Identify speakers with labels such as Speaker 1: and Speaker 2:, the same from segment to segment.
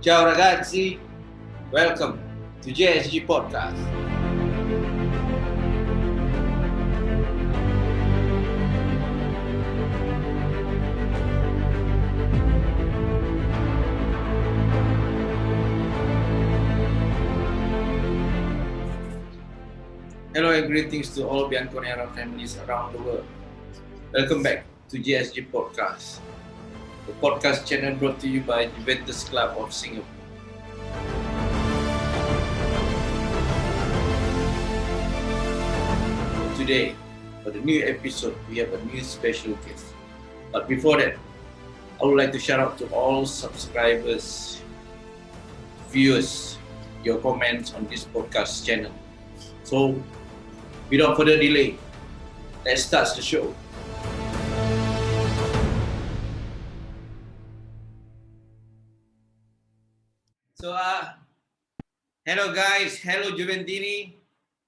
Speaker 1: Ciao ragazzi, welcome to JSG Podcast. Hello and greetings to all Bianconera families around the world. Welcome back to JSG Podcast, the podcast channel brought to you by Juventus Club of Singapore. Today, for the new episode, we have a new special guest. But before that, I would like to shout out to all subscribers, viewers, your comments on this podcast channel. So, without further delay, let's start the show. So, hello guys, hello Juventini.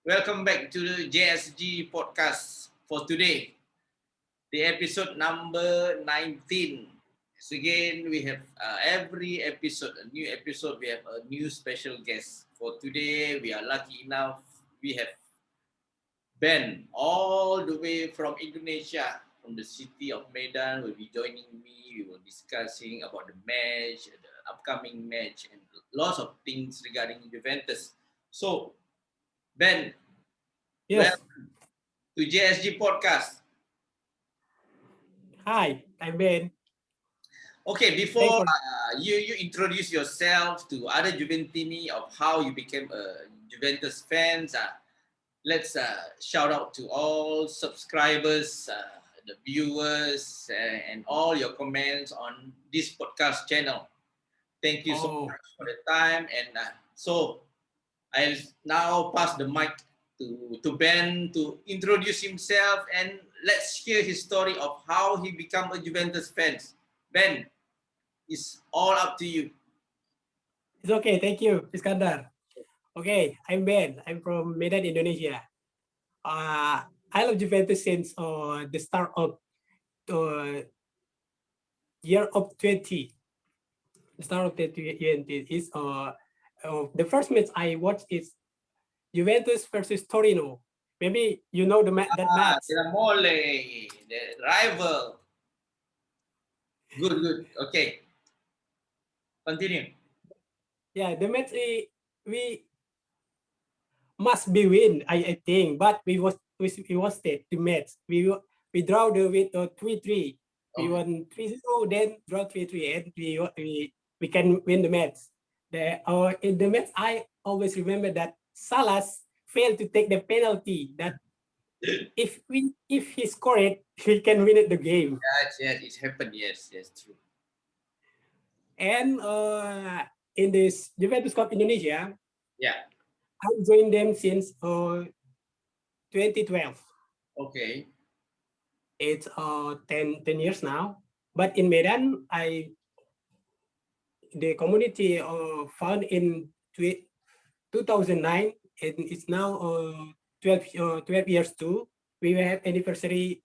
Speaker 1: Welcome back to the JSG podcast for today, the episode number 19. So again, we have every episode, a new episode, we have a new special guest. For today, we are lucky enough, we have Ben, all the way from Indonesia, from the city of Medan, will be joining me. We will discussing about the match, the upcoming match, and lots of things regarding Juventus. So, Ben,
Speaker 2: Yes.
Speaker 1: welcome to JSG Podcast.
Speaker 2: Hi, I'm Ben.
Speaker 1: Okay, before
Speaker 2: Thank
Speaker 1: you introduce yourself to other Juventini of how you became a Juventus fans, let's shout out to all subscribers, the viewers, and all your comments on this podcast channel. Thank you so much for the time. And so I'll now pass the mic to Ben to introduce himself, and let's hear his story of how he became a Juventus fan. Ben, it's all up to you.
Speaker 2: It's okay. Thank you, Iskandar. Okay, I'm Ben. I'm from Medan, Indonesia. I love Juventus since the start of year of 20. The start of 20 is the first match I watched is Juventus versus Torino. Maybe you know that match.
Speaker 1: The mole, the rival. Good. Okay. Continue.
Speaker 2: Yeah, the match we must be win, I think, but we was the match. We draw the with 3-3. We won 3-0, then draw 3-3, and we can win the match. In the match, I always remember that Salas failed to take the penalty. That if he score it, he can win it the game.
Speaker 1: Yes, it happened. Yes, true.
Speaker 2: And in this Juventus Cup Indonesia,
Speaker 1: yeah,
Speaker 2: I joined them since 2012.
Speaker 1: Okay.
Speaker 2: It's 10 years now. But in Medan, the community found in 2009, and it's now 12 years too. We will have anniversary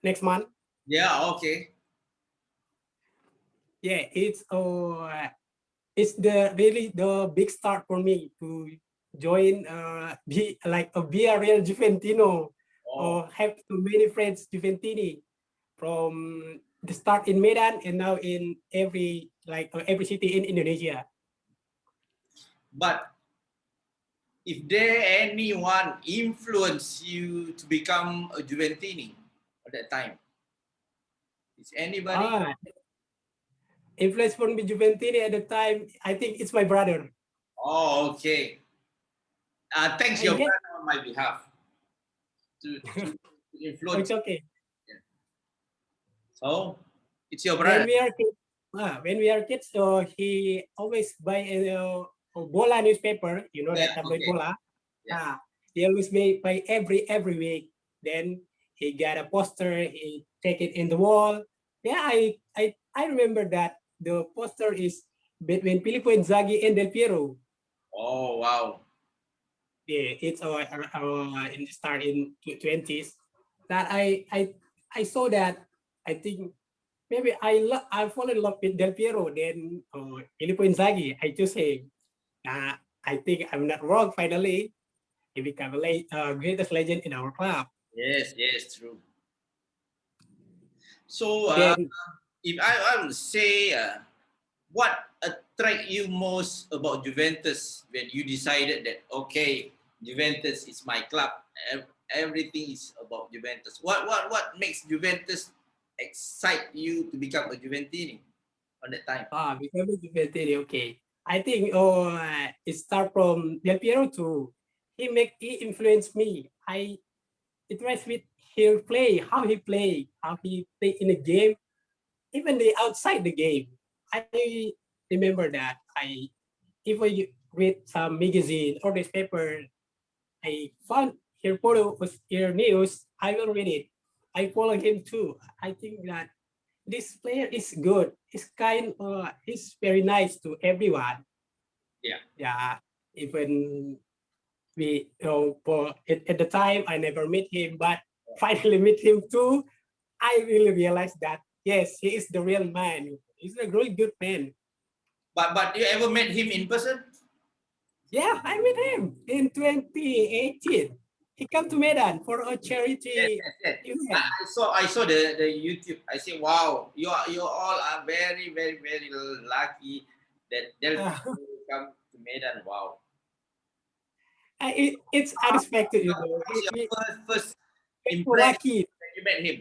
Speaker 2: next month.
Speaker 1: Yeah, okay.
Speaker 2: Yeah, it's really the big start for me to join be a real Juventino. Have too many friends Juventini from the start in Medan and now in every city in Indonesia.
Speaker 1: But if there anyone influence you to become a Juventini at that time, is anybody?
Speaker 2: Influence for me Juventini at the time, I think it's my brother.
Speaker 1: Oh, okay. Thanks your brother on my behalf to influence.
Speaker 2: It's okay.
Speaker 1: Yeah. So it's your brother.
Speaker 2: When we are kids, he always buy a Bola newspaper. You know that tabloid Bola.
Speaker 1: Yeah.
Speaker 2: He always buy every week. Then he got a poster. He take it in the wall. Yeah, I remember that the poster is between Filippo Inzaghi and Del Piero.
Speaker 1: Oh wow.
Speaker 2: Yeah, it's in the start in 20s that I saw that. I think maybe I fall in love with Del Piero. Then Filippo Inzaghi, I choose him. I think I'm not wrong. Finally, he became greatest legend in our club.
Speaker 1: Yes, yes, true. So,
Speaker 2: Then
Speaker 1: if I would say, what attract you most about Juventus when you decided that okay, Juventus is my club. Everything is about Juventus. What makes Juventus excite you to become a Juventini on that time?
Speaker 2: become a Juventini. Okay, I think it start from Del Piero too. He influenced me. I interest with his play, how he play in the game, even the outside the game. I remember that if I read some magazine or newspaper, I found her photo was her news, I will read it. I follow him too. I think that this player is good. He's very nice to everyone.
Speaker 1: Yeah.
Speaker 2: Yeah. Even at the time I never met him, but finally meet him too. I really realized that yes, he is the real man. He's a really good man.
Speaker 1: But you ever met him in person?
Speaker 2: Yeah, I met him in 2018. He came to Medan for a
Speaker 1: Yes,
Speaker 2: charity
Speaker 1: yes, yes.
Speaker 2: event.
Speaker 1: I saw the YouTube. I say, wow, you all are very very very lucky that Del
Speaker 2: Uh,
Speaker 1: Piero come to Medan. Wow.
Speaker 2: it's unexpected, you know.
Speaker 1: What's your first
Speaker 2: He's so
Speaker 1: impression
Speaker 2: lucky.
Speaker 1: when you met him?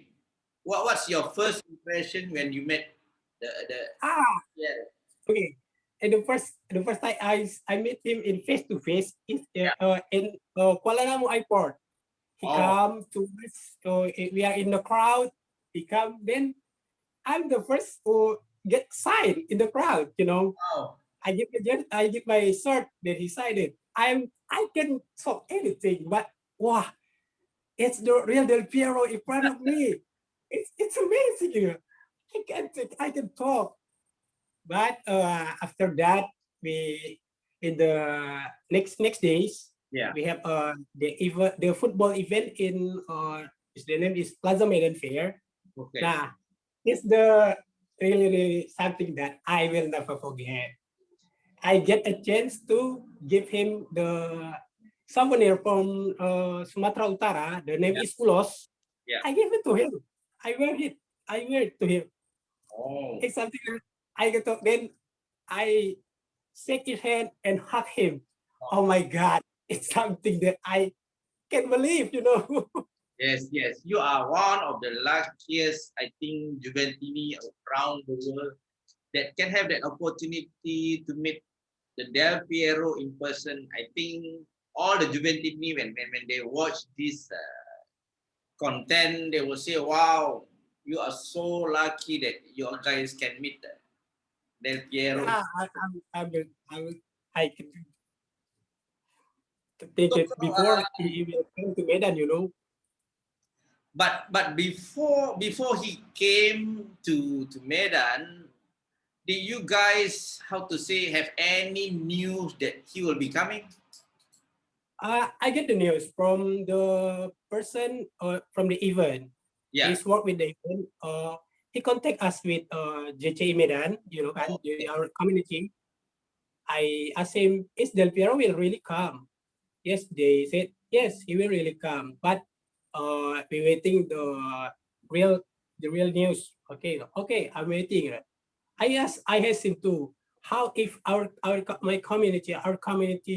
Speaker 1: What's your first impression when you met the
Speaker 2: Ah,
Speaker 1: yeah
Speaker 2: okay. And the first time I met him in face to face is
Speaker 1: yeah
Speaker 2: in Kuala Lumpur airport. He
Speaker 1: oh
Speaker 2: come to us. So we are in the crowd. He come. Then I'm the first to get signed in the crowd. You know,
Speaker 1: wow
Speaker 2: I give my shirt. Then he signed it. I can talk anything, but wow, it's the real Del Piero in front of me. It's amazing. You know. I can talk. But after that, we in the next days
Speaker 1: yeah
Speaker 2: we have the football event in the name is Plaza Medan Fair.
Speaker 1: okay
Speaker 2: Nah, it's the really something that I will never forget. I get a chance to give him the souvenir from Sumatera Utara. The name
Speaker 1: yeah
Speaker 2: is Ulos.
Speaker 1: yeah
Speaker 2: I give it to him. I wear it. I wear it to him.
Speaker 1: oh
Speaker 2: It's something that I get to then I shake his hand and hug him. Oh my God, it's something that I can't believe, you know.
Speaker 1: yes yes you are one of the luckiest I think Juventini around the world that can have that opportunity to meet the Del Piero in person. I think all the Juventini when they watch this content, they will say, "Wow, you are so lucky that your guys can meet Del Piero."
Speaker 2: Yeah, I will, I can take
Speaker 1: So,
Speaker 2: it before he will come to Medan, you know.
Speaker 1: but before he came to Medan, did you guys how to say have any news that he will be coming?
Speaker 2: I get the news from the person from the event.
Speaker 1: Yeah.
Speaker 2: He's worked with the event. He contact us with JC Medan, you know, and
Speaker 1: Okay.
Speaker 2: our community. I asked him, is Del Piero will really come? Yes, they said yes, he will really come. But we waiting real real news. Okay, I'm waiting. I asked him to how if our community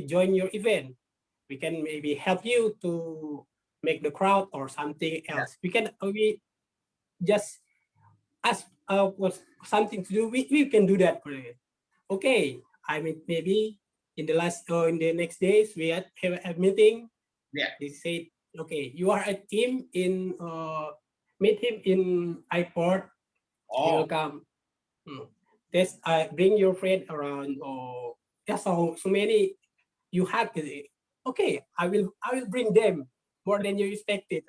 Speaker 2: join your event, we can maybe help you to make the crowd or something
Speaker 1: Yeah.
Speaker 2: else. We just ask was something to do. We can do that for it. Okay, I mean maybe in the last in the next days we have a meeting.
Speaker 1: Yeah.
Speaker 2: They said, okay, you are a team in meet him in airport. He will
Speaker 1: Oh,
Speaker 2: come. Hmm. This bring your friend around. Oh, yeah, so many you have. Okay, I will bring them more than you expected.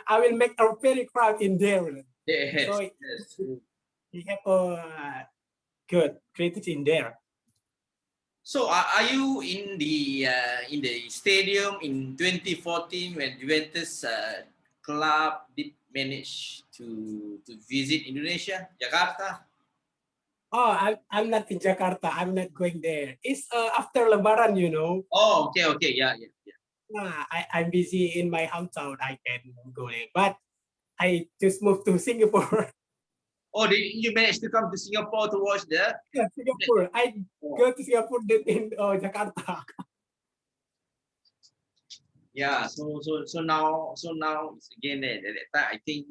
Speaker 2: I will make a very crowd in there.
Speaker 1: yes.
Speaker 2: So
Speaker 1: Yes.
Speaker 2: he have a good critics in there.
Speaker 1: So are you in the stadium in 2014 when Juventus club did manage to visit Indonesia, Jakarta?
Speaker 2: Oh, I'm not in Jakarta. I'm not going there. It's after Lebaran, you know.
Speaker 1: Oh, okay, yeah.
Speaker 2: I'm busy in my hometown. I can go there, but I just moved to Singapore.
Speaker 1: Oh, you managed to come to Singapore to watch the?
Speaker 2: Yeah, Singapore. I go to Singapore then in Jakarta.
Speaker 1: Yeah. So now it's again at that time. I think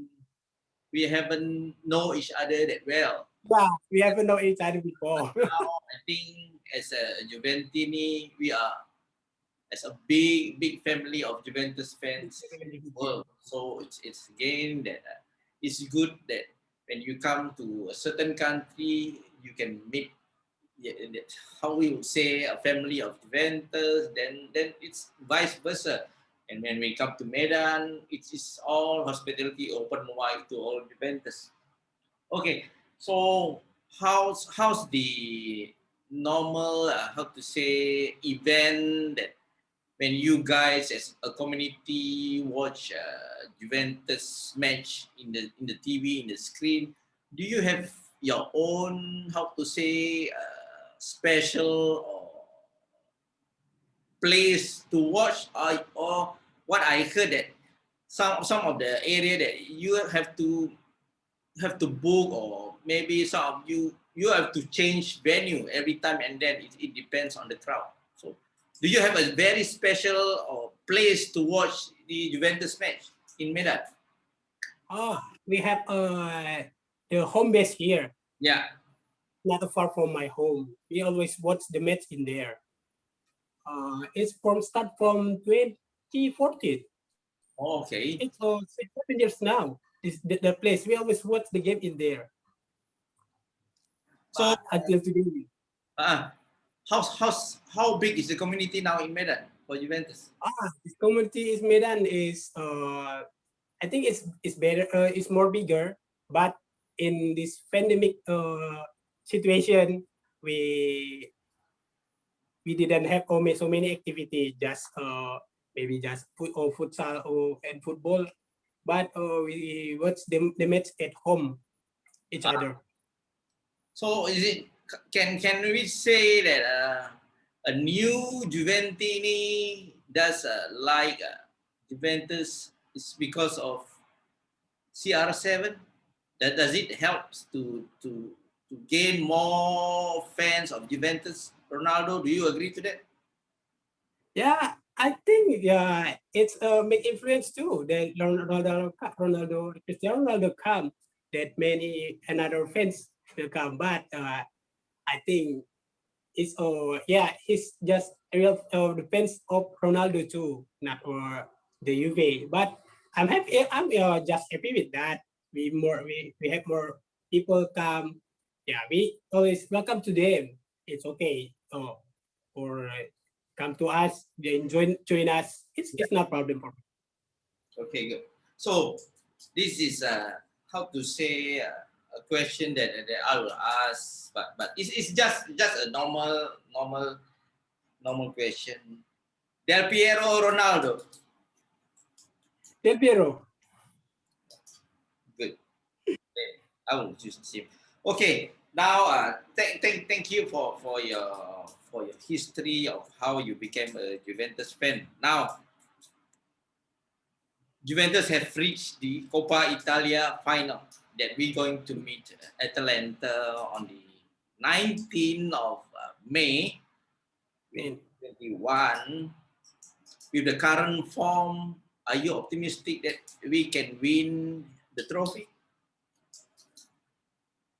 Speaker 1: we haven't know each other that well.
Speaker 2: Yeah, we haven't known each other before.
Speaker 1: Now I think as a Juventini, we are as a big family of Juventus fans. Well, so it's again that it's good that when you come to a certain country, you can meet, yeah, how we would say, a family of Juventus. Then it's vice versa. And when we come to Medan, it's all hospitality open wide to all Juventus. Okay, so how's the normal, how to say, event that when you guys as a community watch Juventus match in the TV, in the screen? Do you have your own, how to say, special or place to watch, or what I heard that some of the area that you have to book, or maybe some of you have to change venue every time, and then it depends on the crowd. So do you have a very special or place to watch the Juventus match in Medan?
Speaker 2: We have the home base here,
Speaker 1: Yeah.
Speaker 2: not far from my home. We always watch the match in there. It's from start from 2014.
Speaker 1: Okay.
Speaker 2: It's 6 7 years now. The place we always watch the game in there.
Speaker 1: So
Speaker 2: But until today,
Speaker 1: uh, how big is the community now in Medan for Juventus?
Speaker 2: this community is Medan is I think it's better. It's more bigger, but in this pandemic situation, we we didn't have so many activities. Just maybe just futsal and football, but we watch the match at home each
Speaker 1: Uh,
Speaker 2: other.
Speaker 1: so is it, can we say that a new Juventini does like Juventus is because of CR7? That does it helps to gain more fans of Juventus? Ronaldo, do you agree to that?
Speaker 2: Yeah, I think it's a big influence too. That Ronaldo, Cristiano Ronaldo come, that many another fans will come. But I think it's he's just a real the fans of Ronaldo too, not for the UV. But I'm just happy with that. We have more people come. Yeah, we always welcome to them. It's okay. Or come to us, they join us. It's not problem for me.
Speaker 1: Okay, good. So this is how to say, a question that I will ask, but it's just a normal question. Del Piero or Ronaldo?
Speaker 2: Del Piero.
Speaker 1: Good. Okay, I will choose the same. Okay, now thank you for your history of how you became a Juventus fan. Now Juventus have reached the Coppa Italia final that we're going to meet Atalanta on the 19th of May
Speaker 2: Man.
Speaker 1: 2021. With the current form, are you optimistic that we can win the trophy?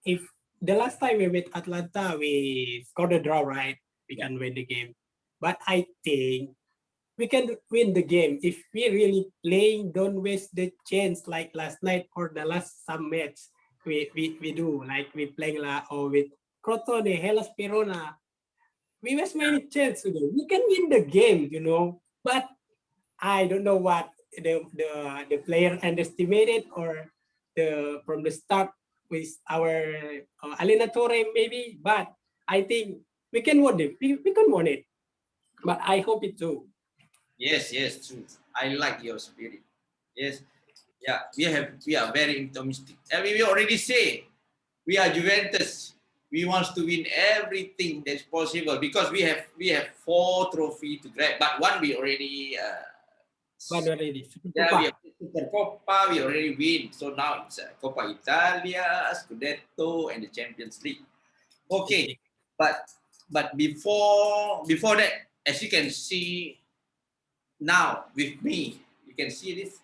Speaker 2: If the last time we met Atlanta, we scored a draw, right? We
Speaker 1: Yeah.
Speaker 2: can win the game. But I think we can win the game if we really playing, don't waste the chance like last night or the last some match we do, like we playing or with Crotone, Hellas Verona. We waste many chances today. We can win the game, but I don't know what the player underestimated, or the from the start with our Allenatore maybe, but I think we can win it. We can win it, but I hope it too.
Speaker 1: Yes, true. I like your spirit. Yes. Yeah, we are very optimistic. I mean, we already say we are Juventus. We want to win everything that's possible because we have 4 trophy to grab, but one we already
Speaker 2: One already.
Speaker 1: yeah, we
Speaker 2: Super.
Speaker 1: have Super Coppa, we already win. So now it's Coppa Italia, Scudetto, and the Champions League. Okay, but before that, as you can see now with me, you can see this.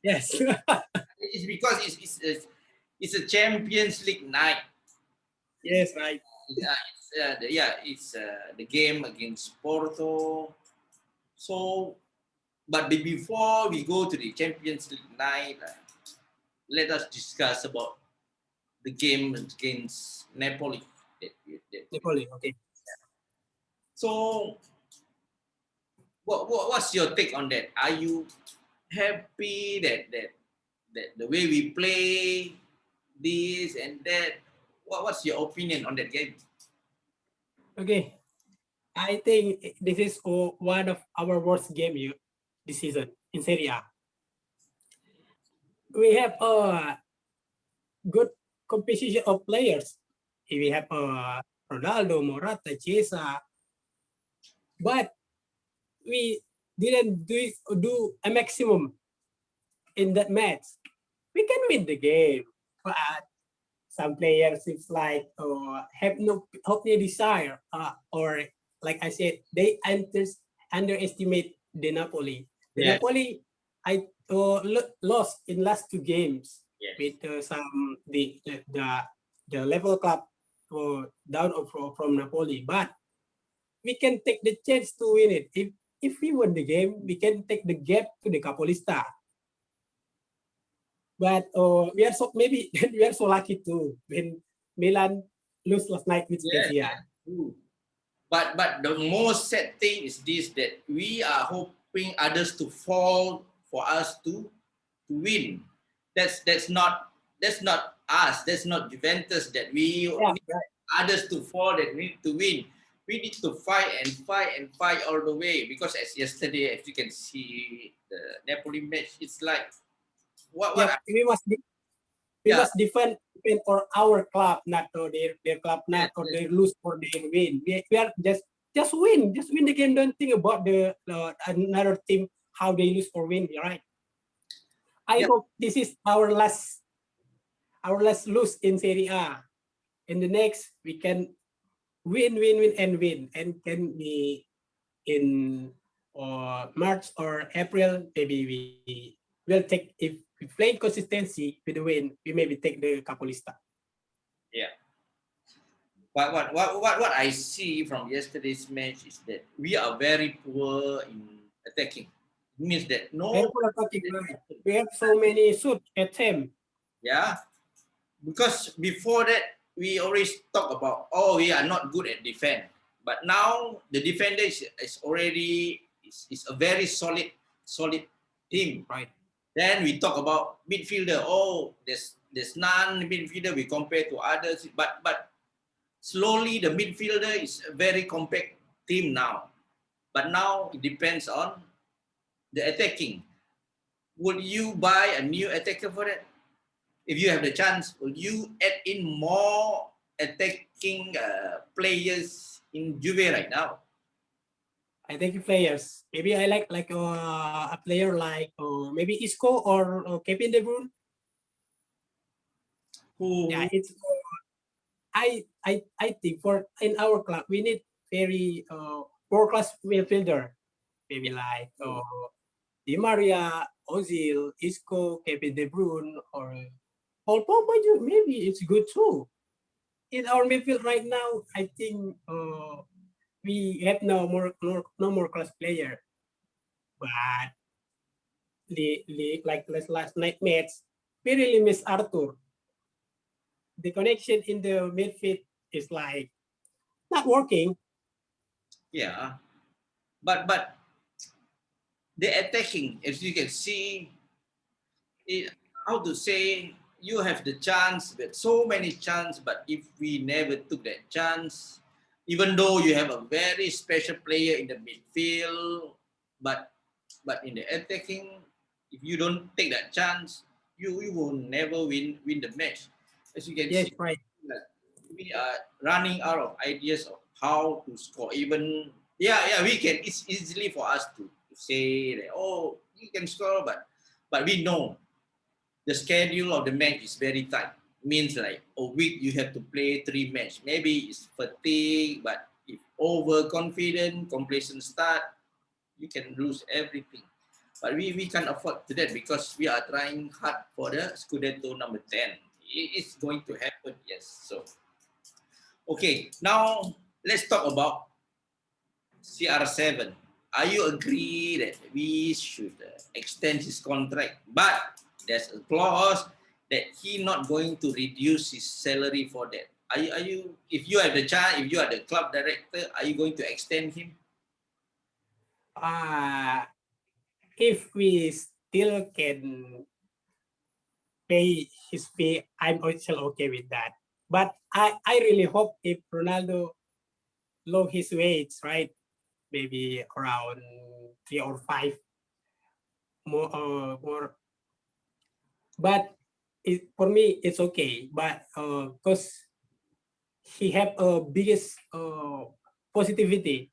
Speaker 2: Yes.
Speaker 1: It's because it's a Champions League night.
Speaker 2: Yes, right.
Speaker 1: It's the game against Porto. So, but before we go to the Champions League night, let us discuss about the game against Napoli.
Speaker 2: Napoli. Okay.
Speaker 1: So, what's your take on that? Are you happy that the way we play this and that? What's your opinion on that game?
Speaker 2: Okay. I think this is one of our worst game this season in Serie A. We have a good composition of players. We have Ronaldo, Morata, Chiesa, but we didn't do a maximum in that match. We can win the game, but some players seems like have no desire, or like I said, they underestimate the Napoli. The
Speaker 1: Yes,
Speaker 2: Napoli, I lost in last 2 games
Speaker 1: yes,
Speaker 2: with some the level club down from Napoli, but we can take the chance to win it. If we win the game, we can take the gap to the Capolista. But we are so maybe we are so lucky too when Milan lose last night with
Speaker 1: yes,
Speaker 2: Spezia.
Speaker 1: yes. True. But the most sad thing is this that we are hoping others to fall for us to win. That's not us. That's not Juventus that we
Speaker 2: Yeah,
Speaker 1: need
Speaker 2: right.
Speaker 1: others to fall that we need to win. We need to fight and fight and fight all the way because as yesterday, as you can see the Napoli match, it's like what
Speaker 2: Yeah, we
Speaker 1: yeah,
Speaker 2: must defend for our club, not for their club,
Speaker 1: yes,
Speaker 2: not or
Speaker 1: yes,
Speaker 2: they lose or they win. We are just win the game. Don't think about the another team how they lose or win. Right. I
Speaker 1: yeah,
Speaker 2: hope this is our last lose in Serie A. In the next, we can win, and can be in March or April. Maybe we will take if we play consistency with the win. We maybe take the Capolista.
Speaker 1: yeah. What I see from yesterday's match is that we are very poor in attacking. It means that
Speaker 2: Very
Speaker 1: no,
Speaker 2: poor attacking line. We have so many shoot at him.
Speaker 1: yeah, because before that we always talk about we are not good at defense, but now the defender is already is a very solid team.
Speaker 2: Right.
Speaker 1: Then we talk about midfielder. Oh, there's none midfielder we compare to others, but slowly the midfielder is a very compact team now. But now it depends on the attacking. Would you buy a new attacker for that? If you have the chance, will you add in more attacking players in Juve right now?
Speaker 2: I think players. Maybe I like a player like maybe Isco or Kevin De Bruyne. Yeah,
Speaker 1: Who
Speaker 2: it's I think for in our club we need very world class midfielder. Maybe like Di Maria, Ozil, Isco, Kevin De Bruyne, or Paul Pogba. Maybe it's good too. In our midfield right now, I think we have no more class player. But like last night match, we really miss Arthur. The connection in the midfield is like not working.
Speaker 1: yeah, but the attacking, as you can see, how to say, you have the chance, but so many chance, but if we never took that chance, even though you have a very special player in the midfield, but in the attacking, If you don't take that chance, you will never win the match. As you can
Speaker 2: Yes,
Speaker 1: see,
Speaker 2: right.
Speaker 1: like, we are running out of ideas of how to score. Even we can. It's easily for us to say that, oh, you can score, but we know the schedule of the match is very tight. Means like a week you have to play 3 matches. Maybe it's fatigue, but if overconfident, complacent start, you can lose everything. But we can't afford to that because we are trying hard for the Scudetto number 10. It's going to happen, yes. So, okay, now let's talk about CR7. Are you agree that we should extend his contract? But there's a clause that he not going to reduce his salary for that. Are you if you are the chance, if you are the club director, are you going to extend him?
Speaker 2: If we still can pay his fee, I'm also okay with that. But I really hope if Ronaldo low his wage, right? Maybe around 3 or 5 more. But for me, it's okay. But because he have a biggest positivity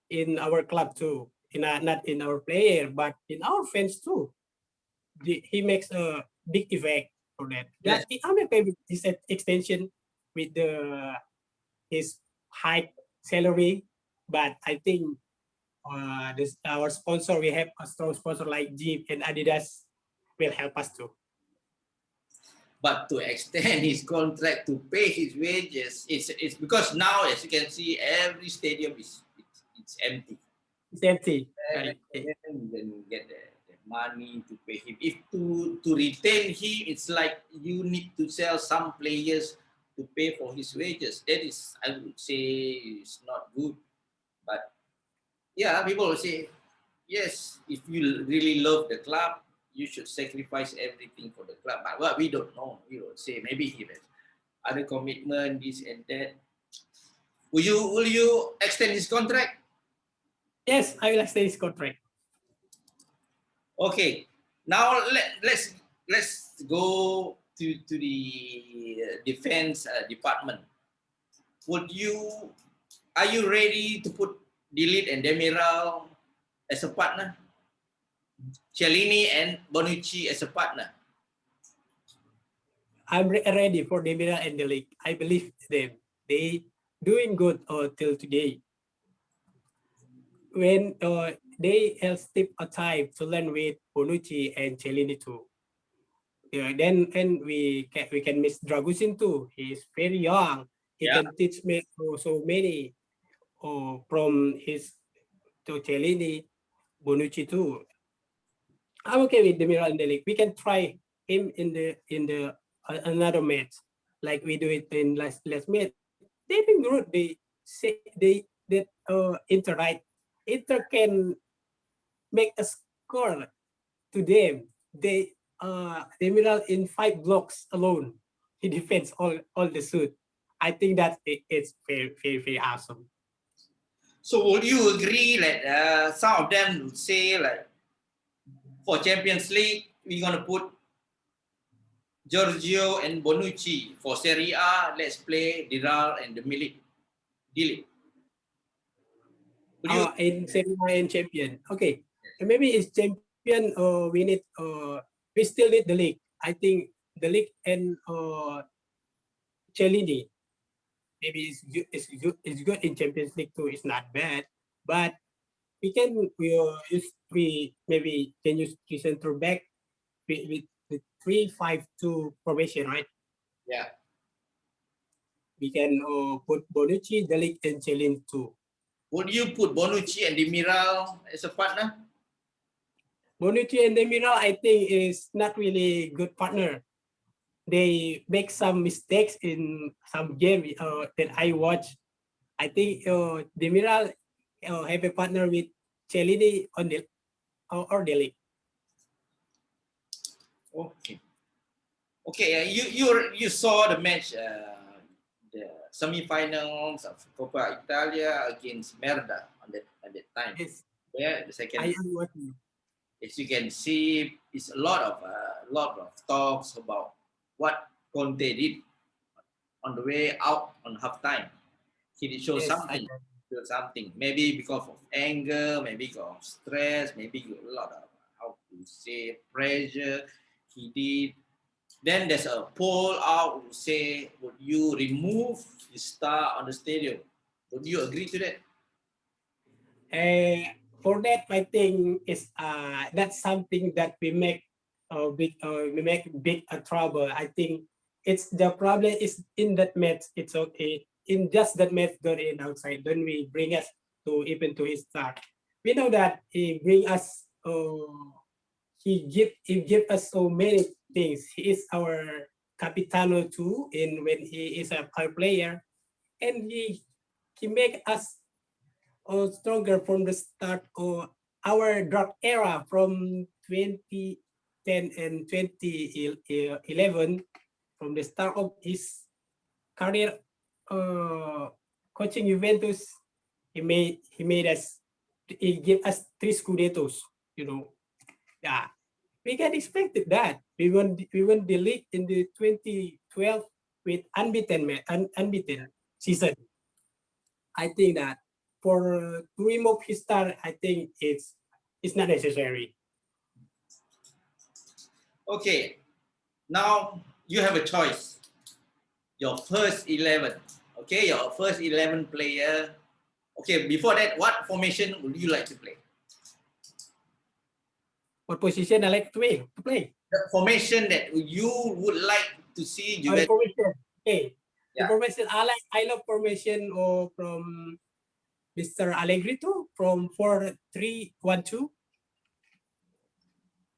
Speaker 2: in our club too, not in our player, but in our fans too. He makes a big effect for that.
Speaker 1: Yes.
Speaker 2: I'm okay with his extension with his high salary, but I think this our sponsor, we have a strong sponsor like Jeep and Adidas will help us too.
Speaker 1: But to extend his contract to pay his wages, it's because now, as you can see, every stadium it's empty.
Speaker 2: It's empty.
Speaker 1: And then you get the money to pay him. If to retain him, it's like you need to sell some players to pay for his wages. That is, I would say, is not good. But yeah, people will say, yes, if you really love the club, you should sacrifice everything for the club. But well, we don't know. We will say maybe he has other commitment, this and that. Will you extend his contract?
Speaker 2: Yes, I will extend his contract.
Speaker 1: Okay. Now let's go to the defense department. Are you ready to put Delete and Demiral as a partner? Cellini and Bonucci as a partner?
Speaker 2: I'm ready for the Milan and the league. I believe them. They doing good till today. When they have step a time to learn with Bonucci and Cellini too. Then and we can miss Dragusin too. He's very young. He
Speaker 1: Yeah.
Speaker 2: can teach me so many from his to Cellini, Bonucci too. I'm okay with Demiral in the league. We can try him in the another match like we do it in last match. They've been good. They say that Inter, right? Inter can make a score to them. Demiral in 5 blocks alone. He defends all the suit. I think that it's very awesome.
Speaker 1: So would you agree that some of them would say like for Champions League we're gonna put Giorgio and Bonucci for Serie A? Let's play Diral and the Milik. Delete. Would you?
Speaker 2: In semi and champion. Okay. And maybe it's champion we need we still need the league. I think the league and Cellini maybe it's good in Champions League too. It's not bad, but we maybe can use the center back with the 3-5-2 formation, right?
Speaker 1: Yeah.
Speaker 2: We can put Bonucci, Delic, and Cellini too.
Speaker 1: Would you put Bonucci and Demiral as a partner?
Speaker 2: Bonucci and Demiral, I think, is not really good partner. They make some mistakes in some game that I watch. I think Demiral have a partner with Cellini on the or Delic.
Speaker 1: Okay. Okay. You saw the match, the semi-finals of Coppa Italia against Merda at that time.
Speaker 2: Yes,
Speaker 1: Yeah, the second.
Speaker 2: I am watching.
Speaker 1: as you can see, it's a lot of talks about what Conte did on the way out on halftime. He did show
Speaker 2: Yes,
Speaker 1: something, maybe because of anger, maybe because of stress, maybe a lot of, how to say, pressure he did. Then there's a poll out who say, would you remove the star on the stadium? Would you agree to that?
Speaker 2: For that, I think is that's something that we make big trouble. I think it's the problem is in that match. It's okay in just that match, not in outside. Don't we bring us to even to his start? We know that he bring us. He give us so many things. He is our capitano too. In when he is a player, and he make us stronger from the start of our dark era from 2010 and 2011. From the start of his career coaching Juventus, he made us, he gave us 3 Scudettos, you know. Yeah, we can expect that. We won the league in the 2012 with unbeaten season. I think that for to remove his star, I think it's not necessary.
Speaker 1: Okay, now you have a choice. Your first 11. Okay, your first 11 player. Okay, before that, what formation would you like to play?
Speaker 2: What position I like to play?
Speaker 1: The formation that you would like to see
Speaker 2: Oh, the
Speaker 1: Juventus.
Speaker 2: formation. Okay. The
Speaker 1: Yeah.
Speaker 2: formation I love formation from Mr. Allegri too, from 4-3-1-2.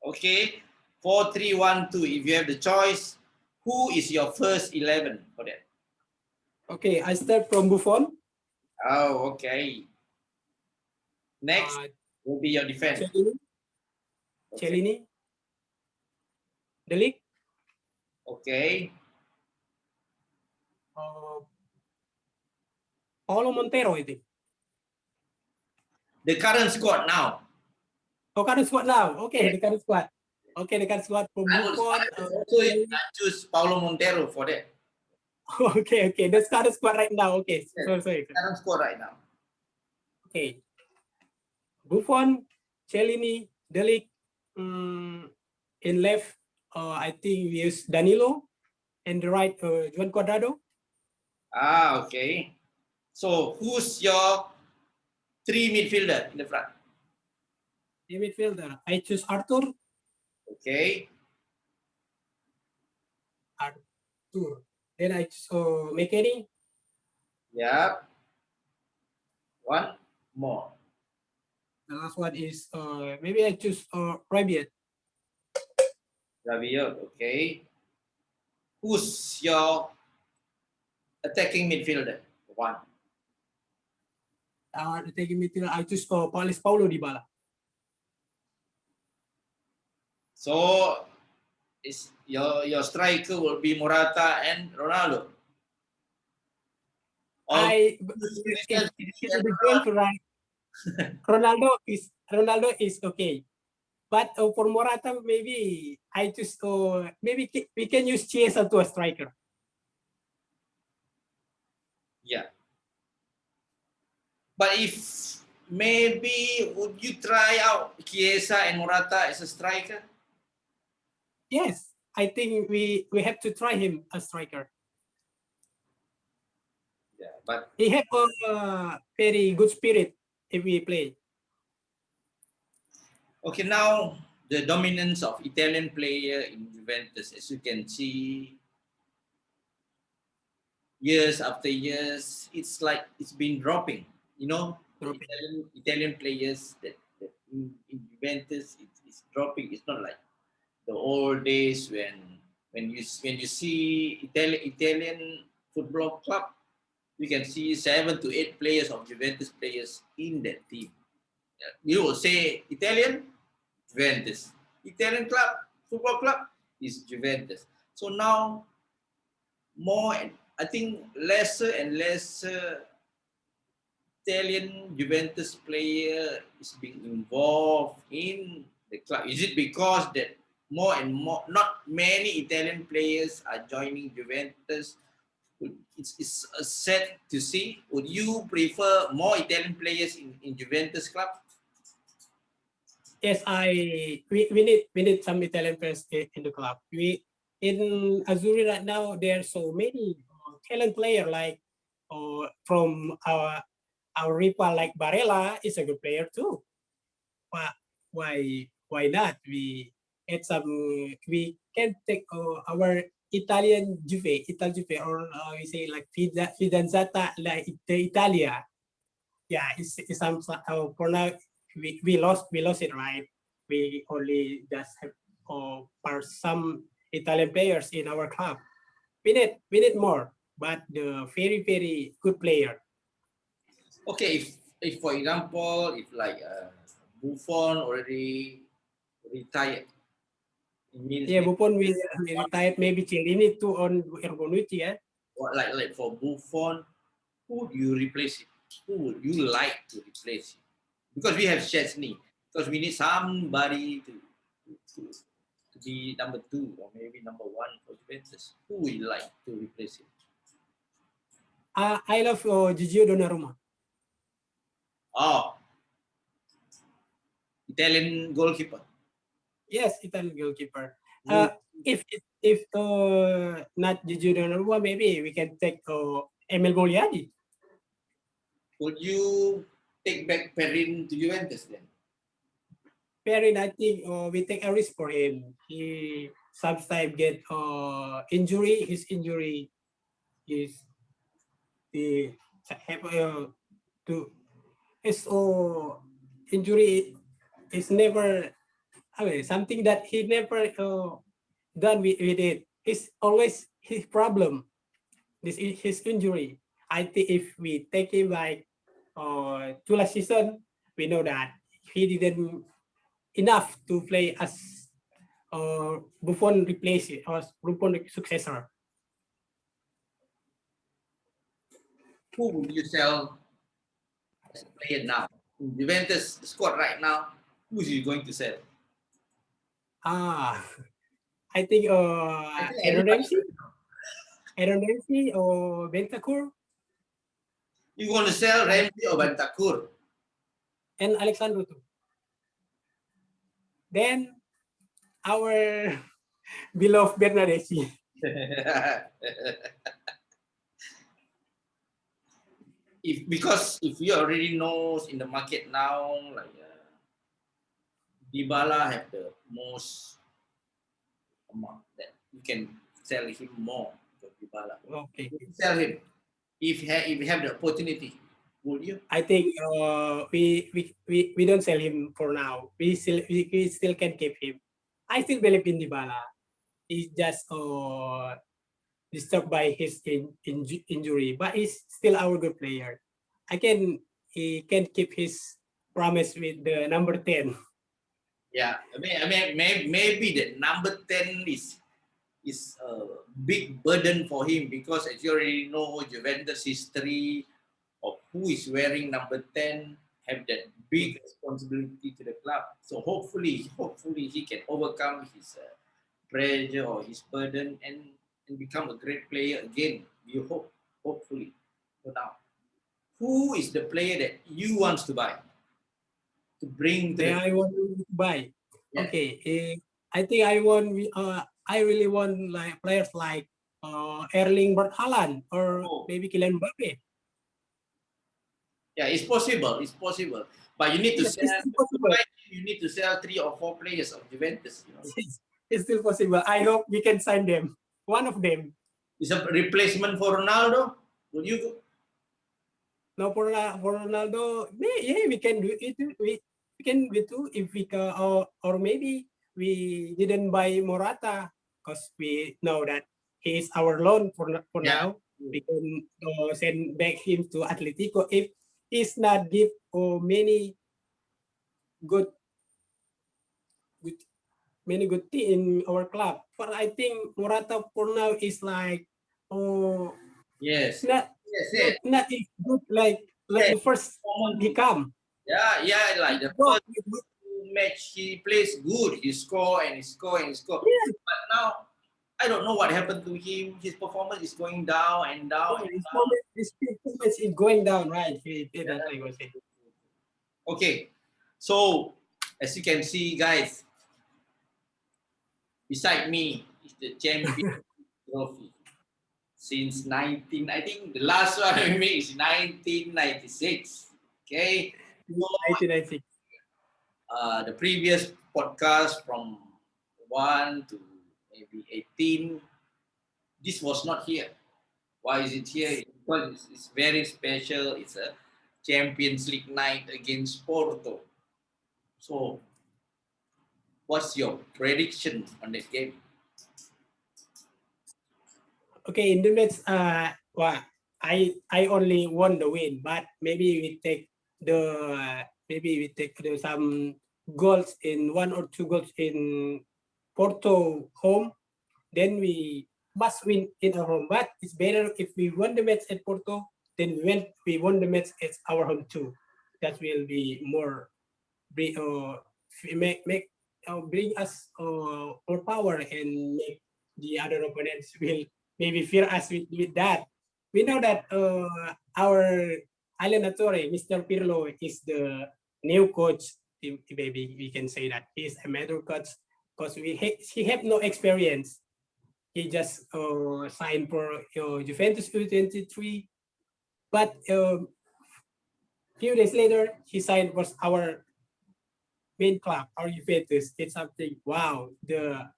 Speaker 1: Okay, 4-3-1-2. If you have the choice, who is your first 11 for that?
Speaker 2: Okay, I start from Buffon.
Speaker 1: Oh, okay. Next will be your defense.
Speaker 2: Cellini, De Ligt,
Speaker 1: Okay.
Speaker 2: Paulo Montero, I think.
Speaker 1: The current squad now.
Speaker 2: Oh, current squad now. Okay, the current squad. Okay, the current squad from Buffon.
Speaker 1: I choose Paulo Montero for that.
Speaker 2: Okay, that's current squad right now. Okay, sorry.
Speaker 1: Current squad right now.
Speaker 2: Okay. Buffon, Cellini, De Ligt, in left, I think we use Danilo, and the right, Juan Cuadrado.
Speaker 1: Ah, okay. So who's your 3 midfielder in the front?
Speaker 2: The midfielder, I choose Arthur.
Speaker 1: Okay.
Speaker 2: Then I choose McKennie.
Speaker 1: Yeah. One more.
Speaker 2: The last one is maybe I choose Rabiot.
Speaker 1: Rabiot, okay. Who's your attacking midfielder? One.
Speaker 2: Attacking midfielder, I choose Paulo Dybala.
Speaker 1: So is your striker will be Morata and Ronaldo.
Speaker 2: Ronaldo is okay, but for Morata maybe I choose maybe we can use Chiesa to a striker.
Speaker 1: Yeah. But if maybe would you try out Chiesa and Morata as a striker?
Speaker 2: Yes, I think we have to try him as striker.
Speaker 1: Yeah, but
Speaker 2: he have a very good spirit if we play.
Speaker 1: Okay, now the dominance of Italian player in Juventus, as you can see, years after years, it's like it's been dropping. You know, the Italian players that in Juventus, it's dropping. It's not like the old days when you see Italian football club, you can see 7 to 8 players of Juventus players in that team. You will say Italian, Juventus. Italian club, football club is Juventus. So now I think lesser and lesser Italian Juventus player is being involved in the club? Is it because that more and more, not many Italian players are joining Juventus? It's sad to see. Would you prefer more Italian players in Juventus club?
Speaker 2: Yes, we need some Italian players in the club. We in Azzurri right now there are so many talent player like from our rival like Barella is a good player too. Why not? Had some we can take our Italian Juve or we say like Fidanzata like the Italia. Yeah, it's some for now we lost it, right? We only just have for some Italian players in our club. We need more, but the very good player.
Speaker 1: Okay, if for example, if like Buffon already retired, it means
Speaker 2: Yeah, Buffon we retired, maybe Chiellini too on Bonucci, yeah.
Speaker 1: like for Buffon, who do you replace him? Who would you like to replace him? Because we have Chesney, because we need somebody to be number 2 or maybe number 1 for Juventus. Who would you like to replace him?
Speaker 2: I love Gigio Donnarumma.
Speaker 1: Oh, Italian goalkeeper.
Speaker 2: Yes, Italian goalkeeper.
Speaker 1: Who,
Speaker 2: If not Gigio Donnarumma, maybe we can take Emil Bogliadi.
Speaker 1: would you take back Perin to Juventus then?
Speaker 2: Perin, I think we take a risk for him. He sometimes get injury. His injury is the have to his injury is never something that he never done with it. It's always his problem. This is his injury. I think if we take him like to last season, we know that he didn't enough to play as Buffon replace it or Buffon successor.
Speaker 1: Who would you sell as a player now? In Juventus squad right now, who is you going to sell?
Speaker 2: I think
Speaker 1: I think
Speaker 2: Aaron
Speaker 1: everybody.
Speaker 2: Ramsey or Bentancur
Speaker 1: You want to sell Ramsey or Bentancur?
Speaker 2: and Alexandro too. Then our beloved Bernardeschi.
Speaker 1: Because if you already knows in the market now, like Dybala have the most amount that you can sell him more for Dybala.
Speaker 2: Okay.
Speaker 1: Would you sell him if you have the opportunity? Would you?
Speaker 2: I think we don't sell him for now. We still can keep him. I still believe in Dybala. He's just disturbed by his injury, but he's still our good player. He can keep his promise with the number 10.
Speaker 1: Yeah, I mean maybe the number 10 is a big burden for him because as you already know, Juventus history of who is wearing number 10 have that big responsibility to the club. So hopefully he can overcome his pressure or his burden and become a great player again. We hopefully. So now, who is the player that you want to buy to bring to the
Speaker 2: I want to buy.
Speaker 1: yeah.
Speaker 2: Okay, I think I really want like players like Erling Braut Haaland or maybe Kylian Mbappe.
Speaker 1: Yeah, it's possible. It's possible. But you need to
Speaker 2: Yes,
Speaker 1: sell.
Speaker 2: it's still possible.
Speaker 1: You need to sell 3 or 4 players of Juventus. You know,
Speaker 2: It's still possible. I hope we can sign them. One of them.
Speaker 1: it's a replacement for Ronaldo. Would you go?
Speaker 2: No, for Ronaldo, yeah, we can do it. We can do too if we can, or maybe we didn't buy Morata because we know that he is our loan for now. We can send back him to Atletico if he's not give many good many good thing in our club. But I think Morata for now is like
Speaker 1: Yes.
Speaker 2: not not good like the first he come.
Speaker 1: Yeah, like the
Speaker 2: Go
Speaker 1: first
Speaker 2: with
Speaker 1: match he plays good. He score and he score and he score.
Speaker 2: Yeah.
Speaker 1: But now I don't know what happened to him. His performance is going down and down and down.
Speaker 2: His performance is going down, right? That's what I was saying.
Speaker 1: Okay, so as you can see, guys, beside me is the champion trophy since 19. I think the last one we made is 1996. Okay, so
Speaker 2: 1996.
Speaker 1: the previous podcast from 1 to maybe 18, this was not here. Why is it here? Because it's very special. It's a Champions League night against Porto. So, what's your prediction on that game?
Speaker 2: Okay, in the match, well, I only won the win, but maybe we take some goals in 1 or 2 goals in Porto home, then we must win in our home. But it's better if we won the match at Porto, then when we won the match at our home too. That will be more bring us more power and make the other opponents will maybe fear us with that. We know that our Allenatore, Mr. Pirlo, is the new coach. Maybe we can say that he's a matter coach because he have no experience. He just signed for Juventus U23, but few days later he signed for our main club, our Juventus. It's something wow. The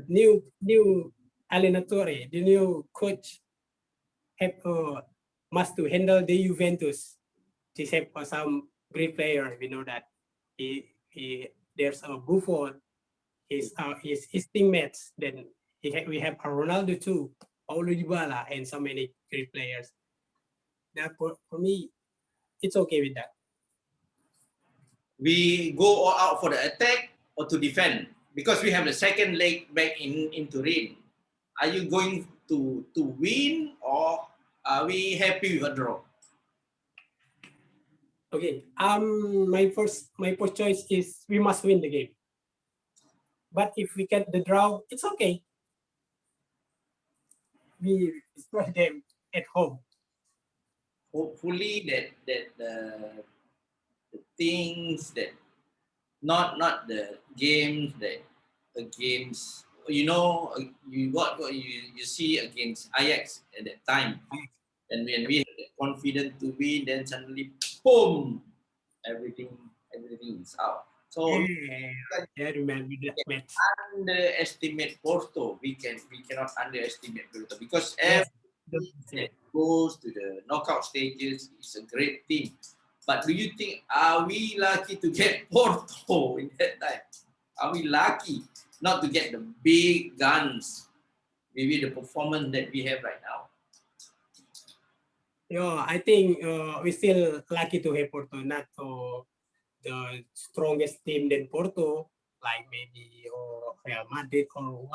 Speaker 2: new Allenatore, the new coach, have must to handle the Juventus. He have some great player. We know that he there's a Buffon, his teammates. Then we have a Ronaldo too, Paulo Dybala, and so many great players. That for me, it's okay with that.
Speaker 1: We go all out for the attack or to defend because we have the second leg back in Turin. Are you going to win or are we happy with a draw?
Speaker 2: Okay. My first choice is we must win the game. But if we get the draw, it's okay. We destroy them at home.
Speaker 1: Hopefully that the things that not the games that against you what you see against Ajax at that time, and when we had the confidence to win, then suddenly boom, everything is out. So
Speaker 2: I remember that match.
Speaker 1: underestimate Porto. We cannot underestimate Porto because
Speaker 2: Yes.
Speaker 1: that goes to the knockout stages is a great team. But do you think are we lucky to get Porto in that time? Are we lucky not to get the big guns? Maybe the performance that we have right now.
Speaker 2: Yeah, I think we still lucky to have Porto, not the strongest team than Porto, like maybe or Real Madrid or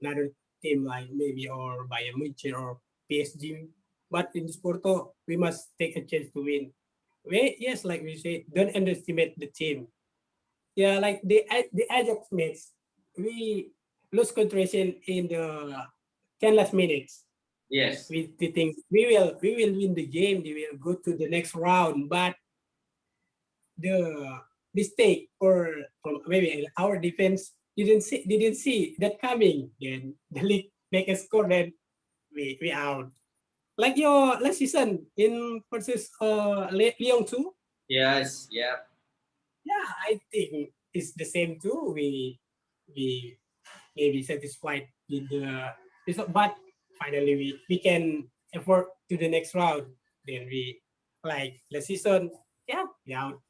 Speaker 2: another team like maybe or Bayern Munich or PSG. But in this Porto, we must take a chance to win. Yes, like we say, don't underestimate the team. Yeah, like the Ajax match, we lose concentration in the 10 last minutes.
Speaker 1: Yes.
Speaker 2: We think we will win the game. We will go to the next round, but the mistake or from maybe our defense didn't see that coming. Then the league make a score, then we out. Like your last season in versus Lyon too.
Speaker 1: Yes. Yeah.
Speaker 2: Yeah, I think it's the same too. We maybe satisfied with the result, but finally we can afford to the next round. Then we like the season, yeah, we out.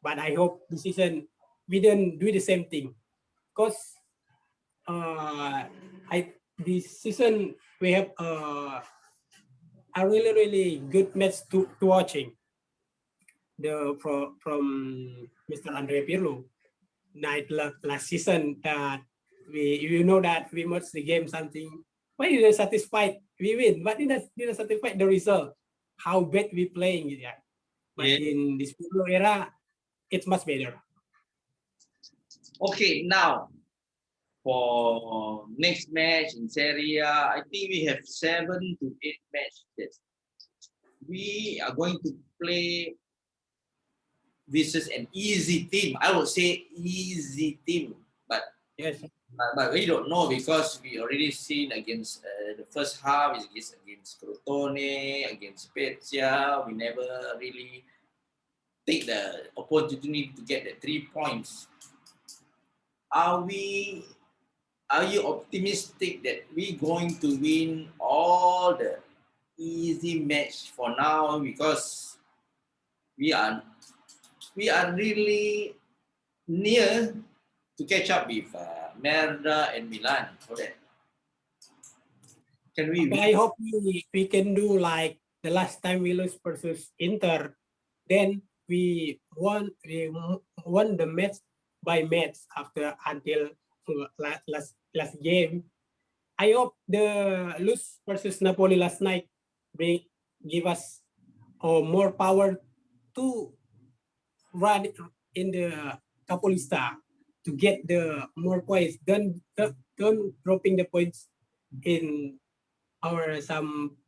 Speaker 2: But I hope the season we don't do the same thing, because I this season we have a really good match to watching. From Mr. Andre Pirlo night last season that we know that we watched the game something. Why didn't satisfied we win, but didn't satisfied the result. How bad we playing it, yeah. But
Speaker 1: Yeah.
Speaker 2: in this Pirlo era, it's much better.
Speaker 1: Okay, now for next match in Serie A, I think we have 7 to 8 matches. We are going to play versus an easy team. I would say easy team, but
Speaker 2: Yes.
Speaker 1: we don't know because we already seen against the first half is against Crotone, against Spezia. We never really take the opportunity to get the 3 points. Are we? Are you optimistic that we going to win all the easy match for now? Because we are we are really near to catch up with Merda and Milan for that. Can we
Speaker 2: Okay,
Speaker 1: win?
Speaker 2: I hope we can do like the last time we lose versus Inter. Then we won the match by match after until last game. I hope the lose versus Napoli last night give us more power to run in the Capolista to get the more points. Don't dropping the points in our some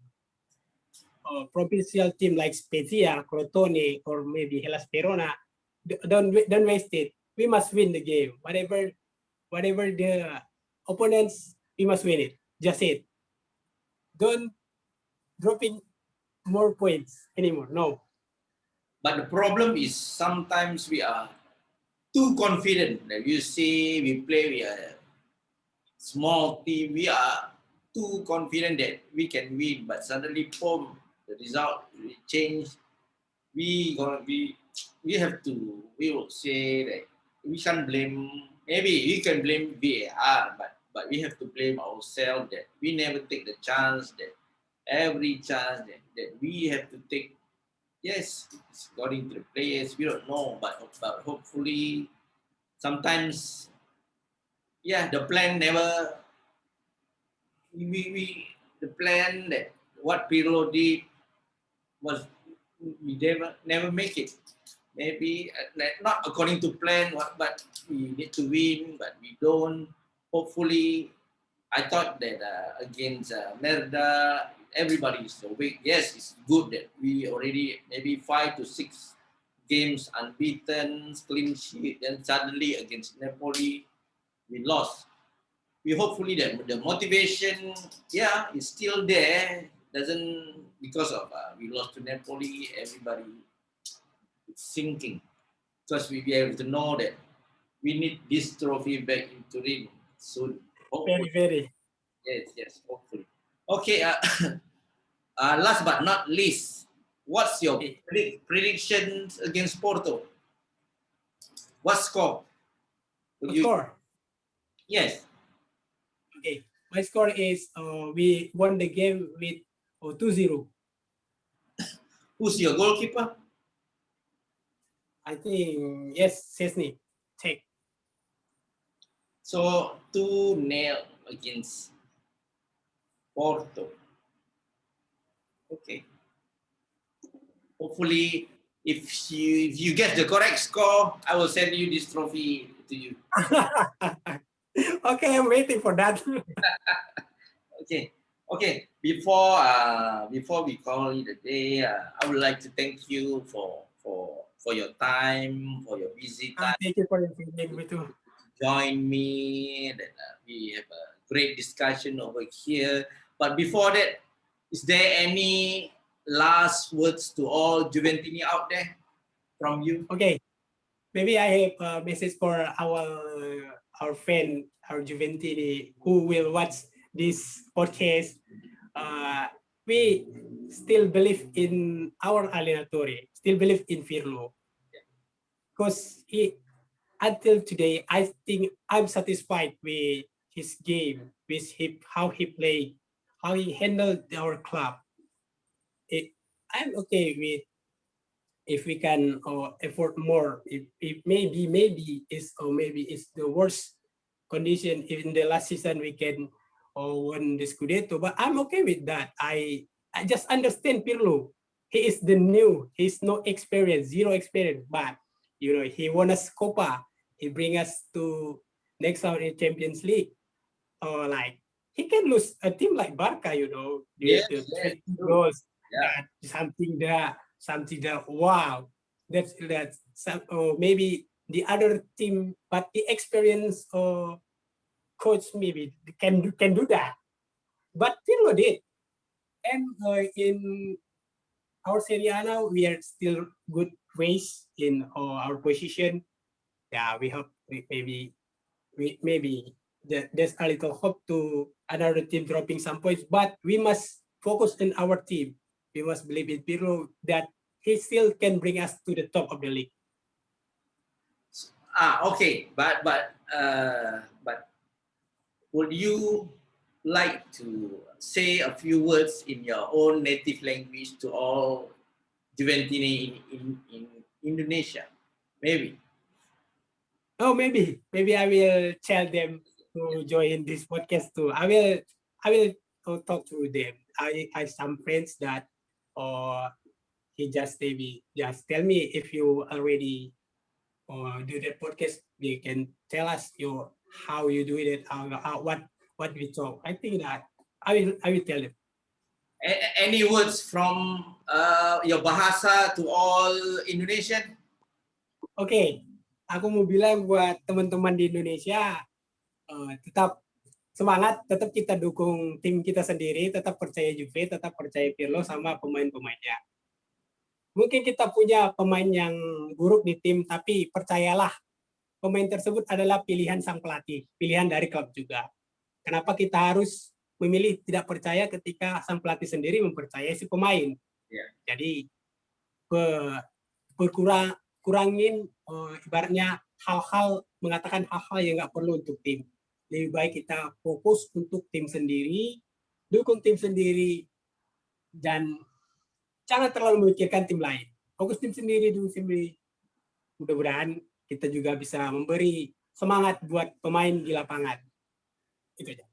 Speaker 2: provincial team like Spezia, Crotone, or maybe Hellas Verona. Don't waste it. We must win the game. Whatever the opponents, we must win it. Just it. Don't dropping more points anymore. No.
Speaker 1: But the problem is sometimes we are too confident. Like you see, we play with a small team. We are too confident that we can win, but suddenly, boom, the result will change. We have to. We will say that we can't blame. Maybe we can blame VAR, but we have to blame ourselves that we never take the chance that every chance that we have to take. Yes, it's according to the players. We don't know, but hopefully sometimes, yeah, the plan never. We the plan that what Pirlo did was we never make it. Maybe not according to plan, but we need to win, but we don't. Hopefully, I thought that against Merda, everybody is awake. Yes, it's good that we already maybe 5 to 6 games unbeaten, clean sheet, and suddenly against Napoli, we lost. We hopefully that the motivation, yeah, is still there. Doesn't because of we lost to Napoli, everybody is sinking because we have to know that we need this trophy back in Turin soon. Hopefully,
Speaker 2: Very, very.
Speaker 1: yes, hopefully. Okay, last but not least, what's your
Speaker 2: Okay.
Speaker 1: predictions against Porto? What score? Would you?
Speaker 2: Score.
Speaker 1: Yes.
Speaker 2: Okay. My score is we won the game with 2-0.
Speaker 1: Who's your goalkeeper?
Speaker 2: I think yes, Chesney. Take.
Speaker 1: So 2-0 against Porto. Okay. Hopefully, if you get the correct score, I will send you this trophy to you.
Speaker 2: Okay, I'm waiting for that.
Speaker 1: Okay. Okay. Before we call it a day, I would like to thank you for your time, for your busy time.
Speaker 2: Thank you for inviting me too.
Speaker 1: Join me. That we have a great discussion over here. But before that, is there any last words to all Juventini out there from you?
Speaker 2: Okay, maybe I have a message for our friend, our Juventini, who will watch this podcast. We still believe in our allenatore, still believe in Pirlo, because he until today, I think I'm satisfied with his game, with how he played, how he handled our club. I'm okay with if we can effort more. If maybe is or maybe it's the worst condition in the last season we can win the Scudetto, but I'm okay with that. I just understand Pirlo. He is the new. He's no experience, zero experience, but he won a Copa. he bring us to next round in Champions League. Or like he can lose a team like Barca, due
Speaker 1: Yes,
Speaker 2: to
Speaker 1: yes,
Speaker 2: 3
Speaker 1: true.
Speaker 2: goals.
Speaker 1: Yeah.
Speaker 2: That something that wow. That's some, or maybe the other team, but the experience or coach maybe can do that. But Pirlo did, and in our Serie A now we are still good ways in our position. Yeah, we hope maybe there's a little hope to another team dropping some points, but we must focus on our team. We must believe in Pirlo that he still can bring us to the top of the league.
Speaker 1: Okay, but would you like to say a few words in your own native language to all Juventini in Indonesia? Maybe.
Speaker 2: Oh, maybe I will tell them to join this podcast too. I will talk to them. I some friends that or he just maybe just tell me if you already do that podcast. They can tell us how you do it, what we talk. I think that I will tell them.
Speaker 1: Any words from your bahasa to all Indonesian?
Speaker 2: Oke, aku mau bilang buat teman-teman di Indonesia, tetap semangat, tetap kita dukung tim kita sendiri, tetap percaya Juve, tetap percaya Pirlo sama pemain-pemainnya. Mungkin kita punya pemain yang buruk di tim, tapi percayalah pemain tersebut adalah pilihan sang pelatih, pilihan dari klub juga. Kenapa kita harus memilih tidak percaya ketika sang pelatih sendiri mempercayai si pemain?
Speaker 1: Yeah.
Speaker 2: Jadi kurangin ibaratnya hal-hal mengatakan hal-hal yang nggak perlu untuk tim. Lebih baik kita fokus untuk tim sendiri, dukung tim sendiri, dan jangan terlalu memikirkan tim lain. Fokus tim sendiri, dukung tim sendiri. Mudah-mudahan kita juga bisa memberi semangat buat pemain di lapangan. Itu aja.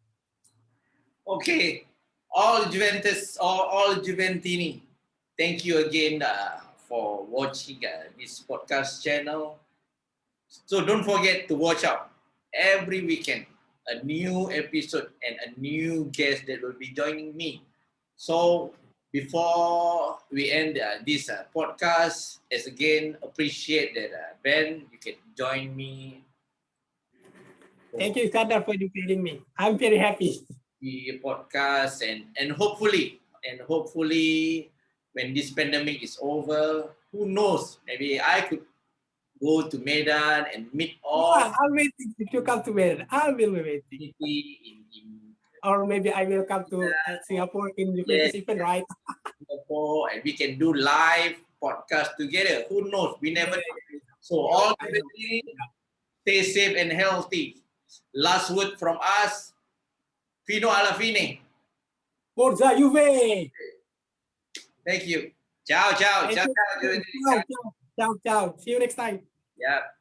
Speaker 1: Okay, all Juventus or all Juventini, thank you again for watching this podcast channel. So don't forget to watch out every weekend a new episode and a new guest that will be joining me. So before we end this podcast, as again appreciate that Ben, you can join me.
Speaker 2: Thank you, Sandar, for inviting me. I'm very happy.
Speaker 1: The podcast and hopefully when this pandemic is over, who knows, maybe I could go to Medan and meet all
Speaker 2: I'm waiting if you come to Medan. I will be waiting.
Speaker 1: in
Speaker 2: Or maybe I will come to Singapore in Juventus event, right?
Speaker 1: Singapore, and we can do live podcast together. Who knows? We never know. So all stay safe and healthy. Last word from us, Fino alla fine.
Speaker 2: Forza Juve!
Speaker 1: Thank you. Ciao, ciao.
Speaker 2: Thank
Speaker 1: Ciao,
Speaker 2: you.
Speaker 1: ciao.
Speaker 2: Ciao. See you next time.
Speaker 1: Yeah.